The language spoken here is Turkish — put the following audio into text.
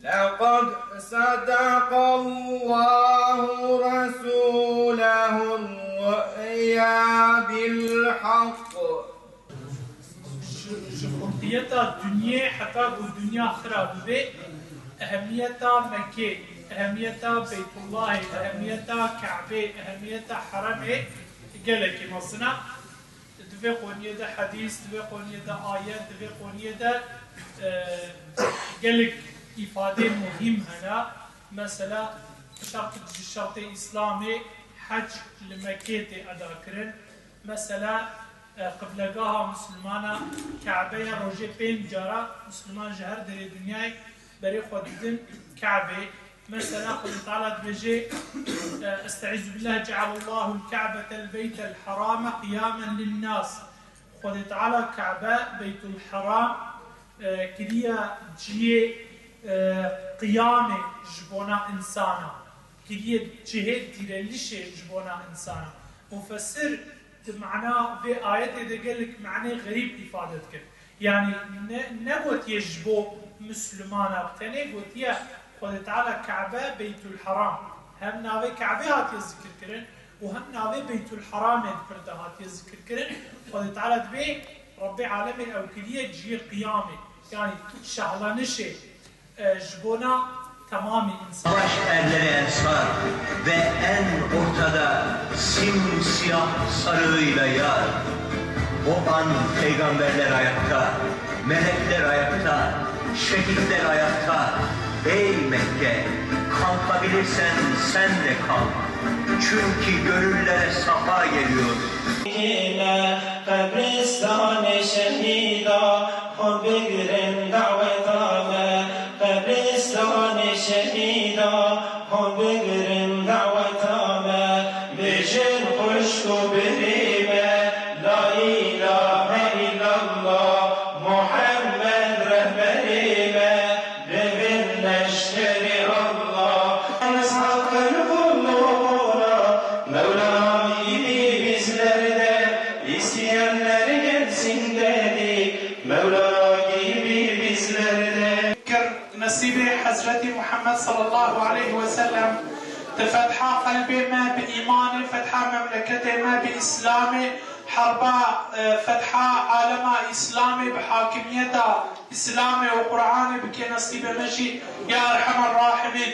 لقد صدق الله رسوله الرؤيا بالحق. شخصيتا دنيا حتى الدنيا خراب به أهميتا مكة، أهميتا بيت الله، أهميتا كعبة، أهميتا حرمه قالك مصنع دوی قونیه ده حدیث، دوی قونیه ده آیت، دوی قونیه ده قالك ifade muhim hana. Mesela şart-ı İslami hac Mekke'de ada kirin. Mesela qiblegaha Müslümana Kabe'ye roje pên cara Müslüman ji her derê dünyayê berê xwe didin Kabe. Mesela Xwedê Teala dibêje estaizu billah cealallahu l-Ka'betel beytel harame qiyamen lin-nas. Xwedê Teala Kabe beytul haram kiriya ciyê قيامة جبونا إنسانا كريه جهة تيرليشة جبونا إنسانا مفسر معناه في آيات إذا قال لك معناه غريب إفادتك يعني نقول يجبو مسلمانا بتاني قلت يا قد تعالى كعبة بيت الحرام هم ناوي كعبة هات يذكر كرن وهم ناوي بيت الحرام يذكر هات يذكر كرن قد تعالى دبي ربي عالمي أو كريه جهة قيامة يعني شغلة نشي جبونا tamamı insan. Baş erlere ensar ve en ortada simsiyah sarığıyla yar. O an peygamberler ayakta, melekler ayakta, şehitler ayakta. Ey Mekke, kalkabilirsen sen de kalk. Çünkü gönüllere safa geliyor. Kabristane şehida, hon begirin davetame. Kabristane şehida, hon begirin davetame. Bejin kuşku birime, la ilahe illallah, Muhammed rehberime, devinleştiri Allah. Eshakın kulluğuna, Mevla gibi bizlerde, isteyenler gelsin dedik, Mevla gibi bizlerde. نصيبه حضرتي محمد صلى الله عليه وسلم تفتحا قلبي ما بإيمانه فتحا مملكته ما بإسلامه حربا فتحا عالما إسلامي بحاكميته إسلامي وقرآني بكي نصيبه مشي يا أرحم الراحمين.